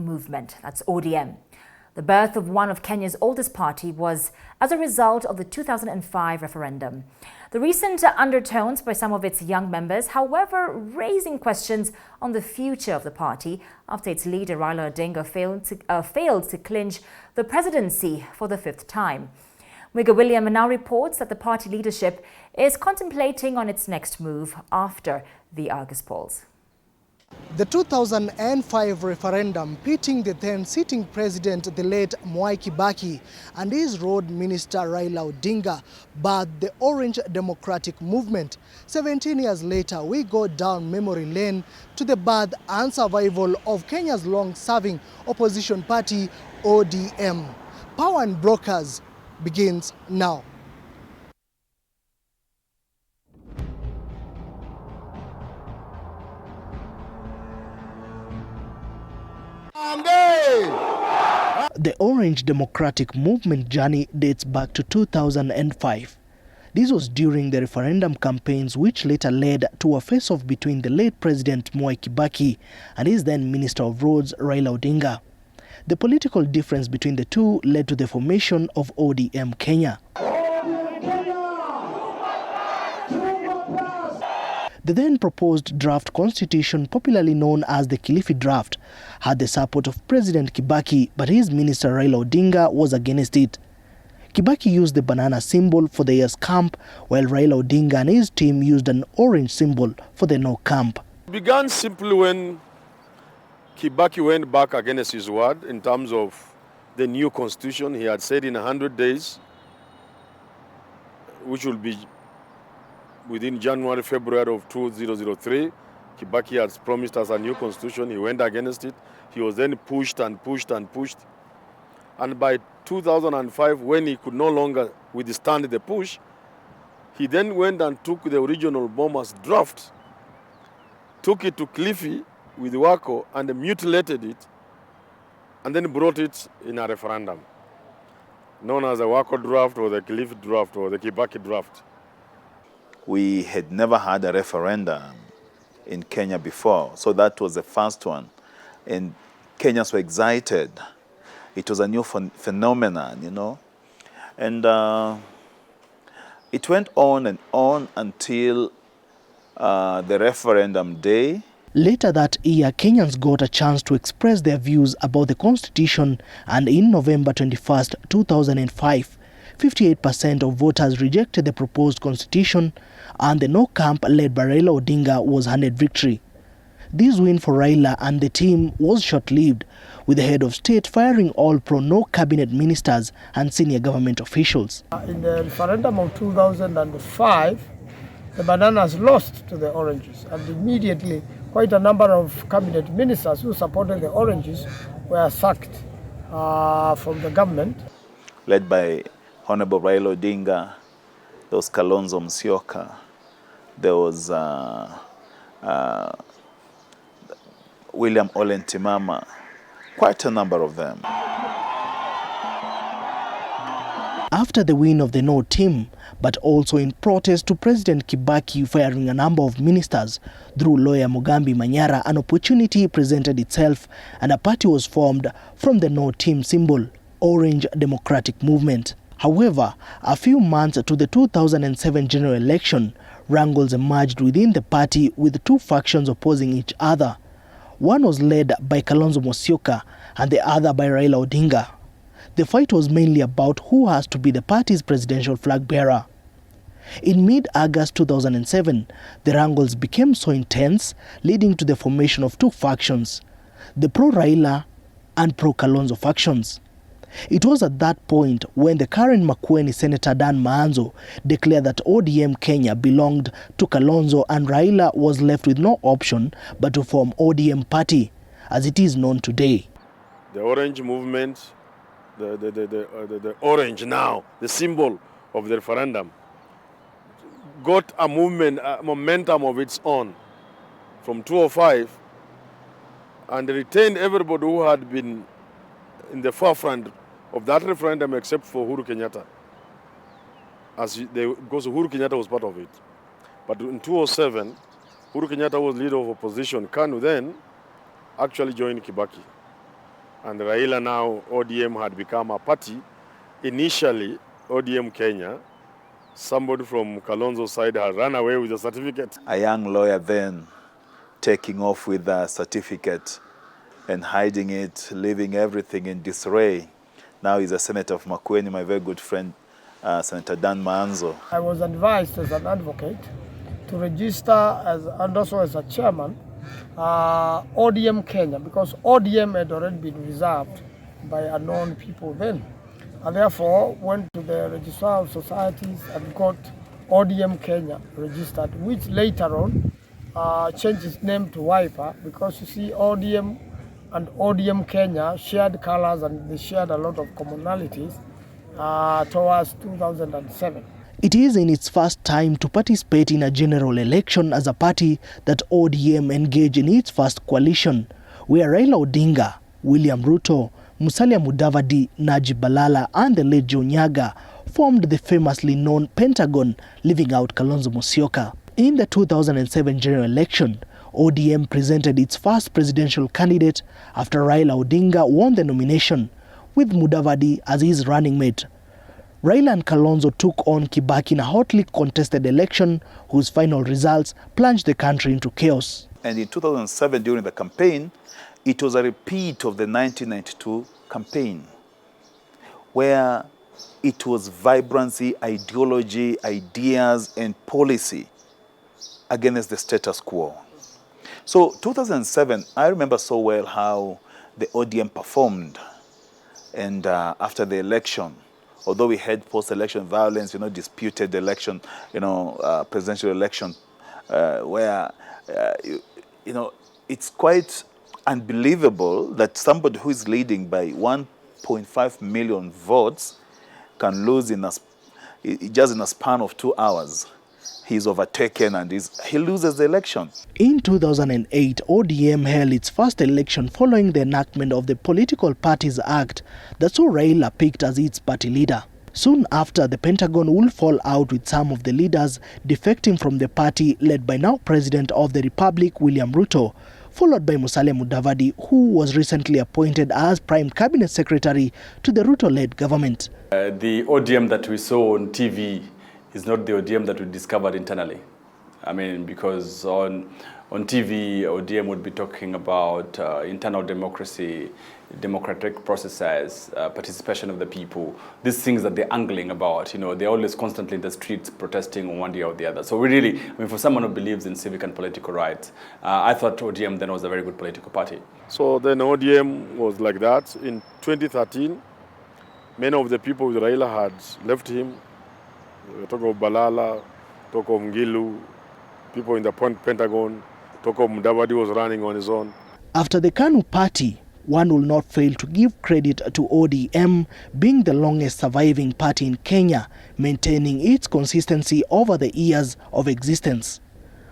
Movement, that's ODM. The birth of one of Kenya's oldest party was as a result of the 2005 referendum. The recent undertones by some of its young members, however, raising questions on the future of the party after its leader Raila Odinga failed to clinch the presidency for the fifth time. Wiga William now reports that the party leadership is contemplating on its next move after the August polls. The 2005 referendum pitting the then sitting president, the late Mwai Kibaki, and his road minister Raila Odinga birthed the Orange Democratic Movement. 17 years later, we go down memory lane to the birth and survival of Kenya's long-serving opposition party, ODM. Power and Brokers begins now. The Orange Democratic Movement journey dates back to 2005. This was during the referendum campaigns which later led to a face-off between the late President Mwai Kibaki and his then Minister of Roads Raila Odinga. The political difference between the two led to the formation of ODM Kenya. The then proposed draft constitution, popularly known as the Kilifi draft, had the support of President Kibaki, but his minister Raila Odinga was against it. Kibaki used the banana symbol for the yes camp, while Raila Odinga and his team used an orange symbol for the no camp. It began simply when Kibaki went back against his word in terms of the new constitution. He had said in 100 days, which will be within January, February of 2003, Kibaki has promised us a new constitution. He went against it. He was then pushed and pushed and pushed. And by 2005, when he could no longer withstand the push, he then went and took the original BAMBA's draft, took it to Kilifi with Wako and mutilated it, and then brought it in a referendum, known as the Wako draft or the Kilifi draft or the Kibaki draft. We had never had a referendum in Kenya before, so that was the first one. And Kenyans were excited. It was a new phenomenon, you know. And it went on and on until the referendum day. Later that year, Kenyans got a chance to express their views about the constitution, and in November 21st, 2005, 58% of voters rejected the proposed constitution, and the no camp led by Raila Odinga was handed victory. This win for Raila and the team was short-lived, with the head of state firing all pro-no cabinet ministers and senior government officials. In the referendum of 2005, the bananas lost to the oranges, and immediately quite a number of cabinet ministers who supported the oranges were sacked from the government. Led by Honorable Raila Odinga, there was Kalonzo Musyoka, there was William Ole Ntimama, quite a number of them. After the win of the no team, but also in protest to President Kibaki firing a number of ministers, through lawyer Mugambi Manyara, an opportunity presented itself and a party was formed from the no team symbol, Orange Democratic Movement. However, a few months to the 2007 general election, wrangles emerged within the party with two factions opposing each other. One was led by Kalonzo Musyoka and the other by Raila Odinga. The fight was mainly about who has to be the party's presidential flag bearer. In mid-August 2007, the wrangles became so intense, leading to the formation of two factions, the pro-Raila and pro-Kalonzo factions. It was at that point when the current Makueni Senator Dan Maanzo declared that ODM Kenya belonged to Kalonzo and Raila was left with no option but to form ODM party, as it is known today. The Orange Movement, the orange now, the symbol of the referendum, got a movement, a momentum of its own from 2005 and retained everybody who had been in the forefront of that referendum except for Uhuru Kenyatta, because Uhuru Kenyatta was part of it. But in 2007, Uhuru Kenyatta was leader of opposition. KANU then actually joined Kibaki. And Raila now, ODM had become a party. Initially, ODM Kenya, somebody from Kalonzo's side had run away with a certificate. A young lawyer then taking off with a certificate and hiding it, leaving everything in disarray. Now he's a senator of Makueni, my very good friend, Senator Dan Maanzo. I was advised as an advocate to register as, and also as a chairman, ODM Kenya, because ODM had already been reserved by unknown people then. And therefore went to the Registrar of Societies and got ODM Kenya registered, which later on changed its name to Wiper, because you see ODM and ODM Kenya shared colors and they shared a lot of commonalities towards 2007. It is in its first time to participate in a general election as a party that ODM engaged in its first coalition, where Raila Odinga, William Ruto, Musalia Mudavadi, Najib Balala and the late Joe Nyaga formed the famously known Pentagon, leaving out Kalonzo Musyoka. In the 2007 general election, ODM presented its first presidential candidate after Raila Odinga won the nomination, with Mudavadi as his running mate. Raila and Kalonzo took on Kibaki in a hotly contested election whose final results plunged the country into chaos. And in 2007, during the campaign, it was a repeat of the 1992 campaign, where it was vibrancy, ideology, ideas, and policy against the status quo. So 2007, I remember so well how the ODM performed. And after the election, although we had post-election violence, disputed election, presidential election, where, it's quite unbelievable that somebody who is leading by 1.5 million votes can lose just in a span of 2 hours. He's overtaken and he loses the election. In 2008, ODM held its first election following the enactment of the Political Parties Act that saw Raila picked as its party leader. Soon after, the Pentagon will fall out with some of the leaders defecting from the party led by now President of the Republic, William Ruto, followed by Musalia Mudavadi, who was recently appointed as Prime Cabinet Secretary to the Ruto-led government. The ODM that we saw on TV is not the ODM that we discovered internally. I mean, because on TV, ODM would be talking about internal democracy, democratic processes, participation of the people, these things that they're angling about. They're always constantly in the streets protesting on one day or the other. So we really, for someone who believes in civic and political rights, I thought ODM then was a very good political party. So then ODM was like that. In 2013, many of the people with Raila had left him. Talk of Balala, talk of Ngilu, people in the Pentagon, talk of Mudavadi was running on his own. After the KANU party, one will not fail to give credit to ODM being the longest surviving party in Kenya, maintaining its consistency over the years of existence.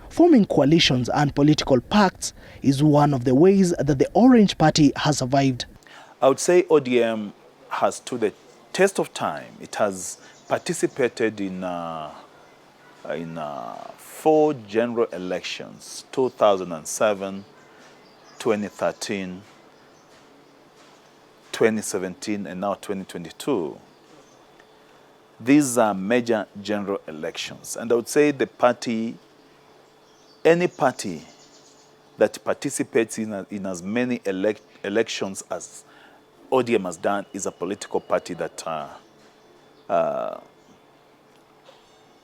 Forming coalitions and political pacts is one of the ways that the Orange Party has survived. I would say ODM has stood the test of time. It has participated in 4 general elections, 2007, 2013, 2017, and now 2022. These are major general elections. And I would say the party, any party that participates in as many elections as ODM has done is a political party that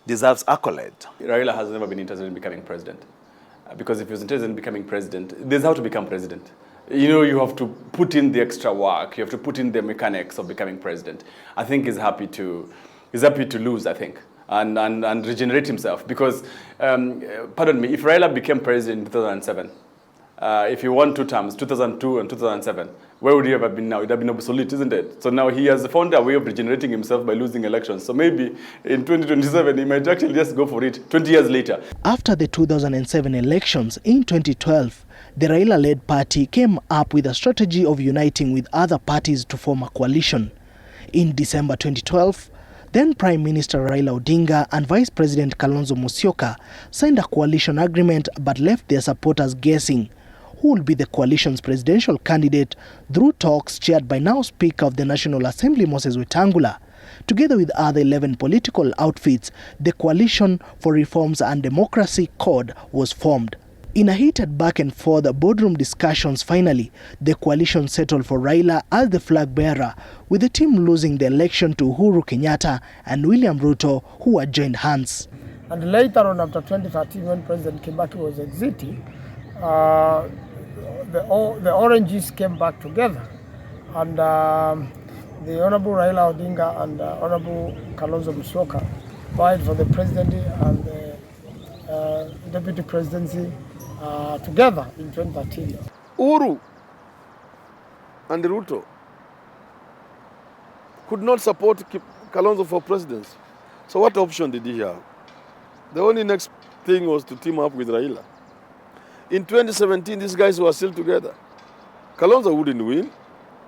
deserves accolade. Raila has never been interested in becoming president. Because if he was interested in becoming president, there's how to become president. You have to put in the extra work. You have to put in the mechanics of becoming president. I think he's happy to lose, I think, and regenerate himself. Because, pardon me, if Raila became president in 2007, if he won 2 terms, 2002 and 2007, where would he have been now? It would have been obsolete, isn't it? So now he has found a way of regenerating himself by losing elections. So maybe in 2027, he might actually just go for it 20 years later. After the 2007 elections in 2012, the Raila-led party came up with a strategy of uniting with other parties to form a coalition. In December 2012, then Prime Minister Raila Odinga and Vice President Kalonzo Musyoka signed a coalition agreement but left their supporters guessing who will be the coalition's presidential candidate through talks chaired by now Speaker of the National Assembly Moses Wetangula. Together with other 11 political outfits, the Coalition for Reforms and Democracy CORD was formed. In a heated back and forth boardroom discussions, finally, the coalition settled for Raila as the flag bearer, with the team losing the election to Uhuru Kenyatta and William Ruto, who had joined hands. And later on, after 2013, when President Kibaki was exiting, the Oranges came back together. And the Honorable Raila Odinga and Honorable Kalonzo Musyoka vied for the presidency and the deputy presidency together in 2013. Uhuru and Ruto could not support Kalonzo for presidency. So what option did he have? The only next thing was to team up with Raila. In 2017, these guys were still together. Kalonzo wouldn't win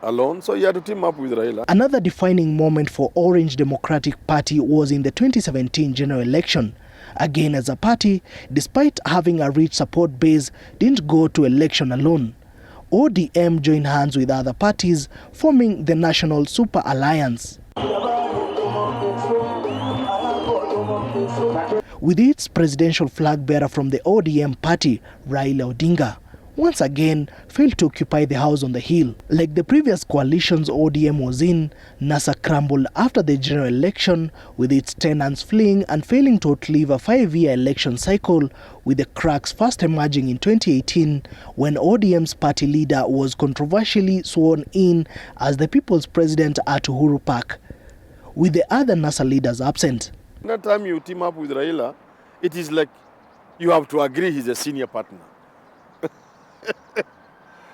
alone, so he had to team up with Raila. Another defining moment for Orange Democratic Party was in the 2017 general election. Again, as a party, despite having a rich support base, didn't go to election alone. ODM joined hands with other parties, forming the National Super Alliance. With its presidential flag bearer from the ODM party, Raila Odinga, once again failed to occupy the house on the hill. Like the previous coalitions ODM was in, NASA crumbled after the general election, with its tenants fleeing and failing to outlive a 5-year election cycle, with the cracks first emerging in 2018 when ODM's party leader was controversially sworn in as the people's president at Uhuru Park, with the other NASA leaders absent. That time you team up with Raila, it is like you have to agree he's a senior partner.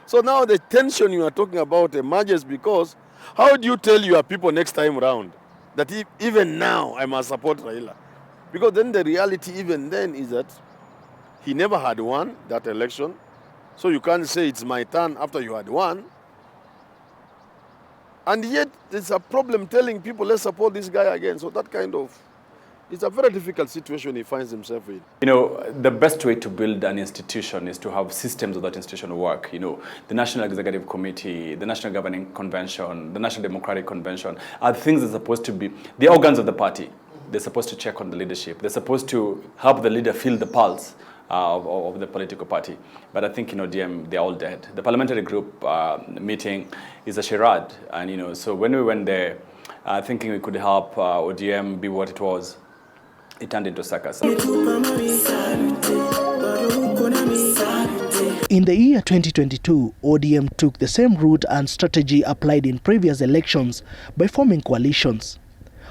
So now the tension you are talking about emerges, because how do you tell your people next time round that even now I must support Raila? Because then the reality even then is that he never had won that election. So you can't say it's my turn after you had won. And yet there's a problem telling people let's support this guy again. So that kind of, it's a very difficult situation he finds himself in. You know, the best way to build an institution is to have systems of that institution work. You know, the National Executive Committee, the National Governing Convention, the National Democratic Convention are things that are supposed to be the organs of the party. They're supposed to check on the leadership. They're supposed to help the leader feel the pulse of the political party. But I think in ODM, they're all dead. The parliamentary group meeting is a charade. And, you know, so when we went there thinking we could help ODM be what it was, it turned into circus. In the year 2022, ODM took the same route and strategy applied in previous elections by forming coalitions.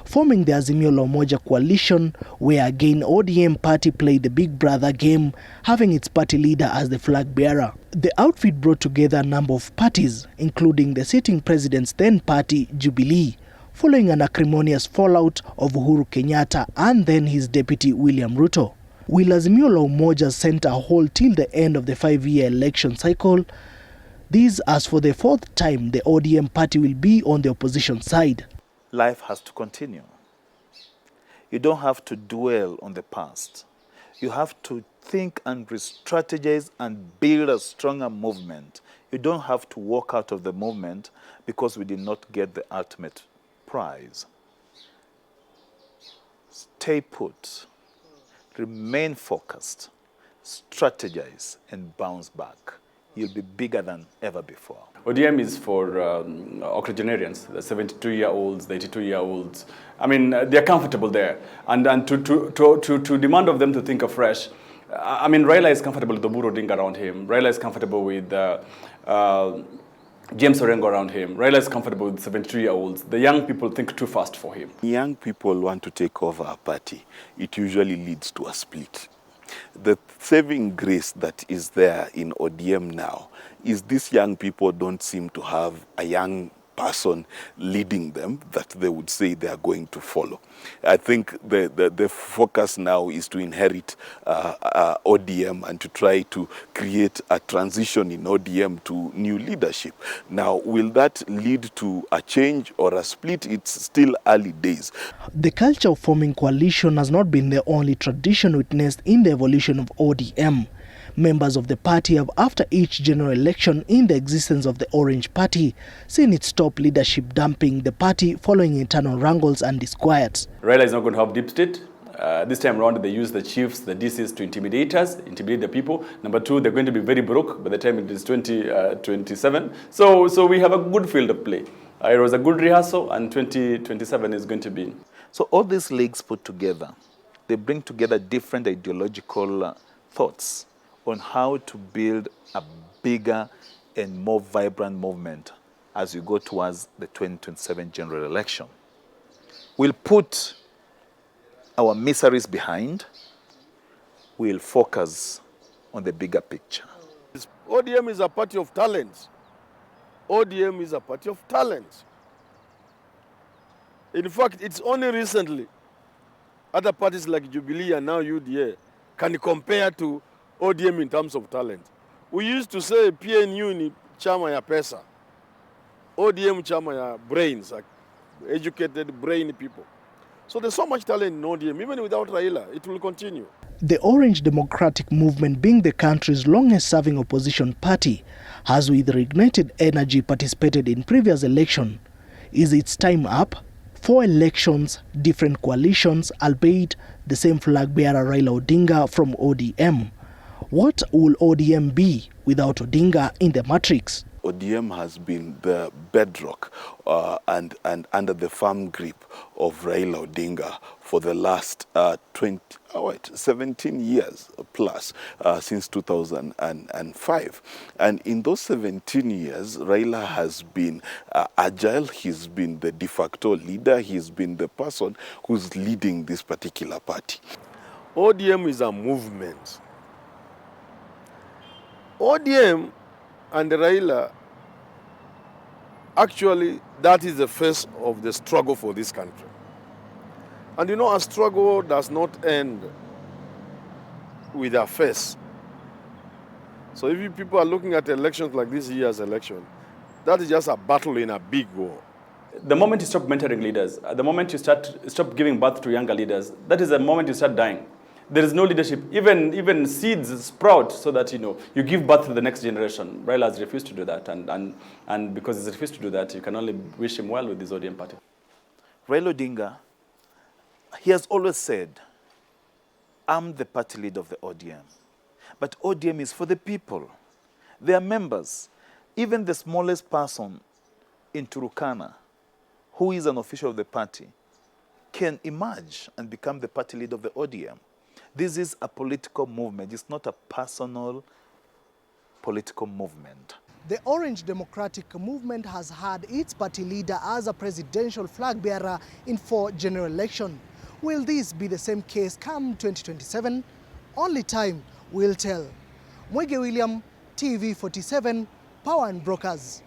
Forming the Azimio la Umoja coalition, where again ODM party played the big brother game, having its party leader as the flag bearer. The outfit brought together a number of parties, including the sitting president's then party, Jubilee, following an acrimonious fallout of Uhuru Kenyatta and then his deputy William Ruto. Will Azimio la Umoja sent a hold till the end of the 5-year election cycle? This as for the 4th time the ODM party will be on the opposition side. Life has to continue. You don't have to dwell on the past. You have to think and re-strategize and build a stronger movement. You don't have to walk out of the movement because we did not get the ultimate prize. Stay put, remain focused, strategize, and bounce back. You'll be bigger than ever before. ODM is for octogenarians, the 72-year-olds, the 82-year-olds. I mean, they're comfortable there. And to demand of them to think afresh, I mean, Raila is comfortable with the Oburu Odinga around him. Raila is comfortable with James Orengo around him. Raila is comfortable with 72-year-olds. The young people think too fast for him. Young people want to take over a party. It usually leads to a split. The saving grace that is there in ODM now is these young people don't seem to have a young person leading them that they would say they are going to follow. I think the focus now is to inherit ODM and to try to create a transition in ODM to new leadership. Now, will that lead to a change or a split? It's still early days. The culture of forming coalition has not been the only tradition witnessed in the evolution of ODM. Members of the party have, after each general election in the existence of the Orange Party, seen its top leadership dumping the party following internal wrangles and disquiets. Raila is not going to have deep state. This time around, they use the chiefs, the DCs to intimidate the people. Number two, they're going to be very broke by the time it is 2027. So we have a good field of play. It was a good rehearsal, and 2027 is going to be. So all these leagues put together, they bring together different ideological thoughts on how to build a bigger and more vibrant movement as we go towards the 2027 general election. We'll put our miseries behind. We'll focus on the bigger picture. ODM is a party of talents. ODM is a party of talents. In fact, it's only recently other parties like Jubilee and now UDA can compare to ODM in terms of talent. We used to say PNU ni chama ya pesa. ODM chama ya brains, like educated brain people. So there's so much talent in ODM, even without Raila, it will continue. The Orange Democratic Movement, being the country's longest-serving opposition party, has with reignited energy participated in previous election. Is its time up? 4 elections, different coalitions, albeit the same flag bearer Raila Odinga from ODM. What will ODM be without Odinga in the matrix? ODM has been the bedrock and under the firm grip of Raila Odinga for the last 17 years plus, since 2005. And in those 17 years, Raila has been agile. He's been the de facto leader. He's been the person who's leading this particular party. ODM is a movement. ODM and Raila, actually, that is the face of the struggle for this country. And you know, a struggle does not end with a face. So if you people are looking at elections like this year's election, that is just a battle in a big war. The moment you stop mentoring leaders, the moment you stop giving birth to younger leaders, that is the moment you start dying. There is no leadership. Even seeds sprout so that you give birth to the next generation. Raila has refused to do that, and because he's refused to do that, you can only wish him well with this ODM party. Raila Odinga, he has always said, I'm the party leader of the ODM. But ODM is for the people. Their members, even the smallest person in Turukana, who is an official of the party, can emerge and become the party leader of the ODM. This is a political movement. It's not a personal political movement. The Orange Democratic Movement has had its party leader as a presidential flag bearer in 4 general elections. Will this be the same case come 2027? Only time will tell. Mwege William, TV 47, Power and Brokers.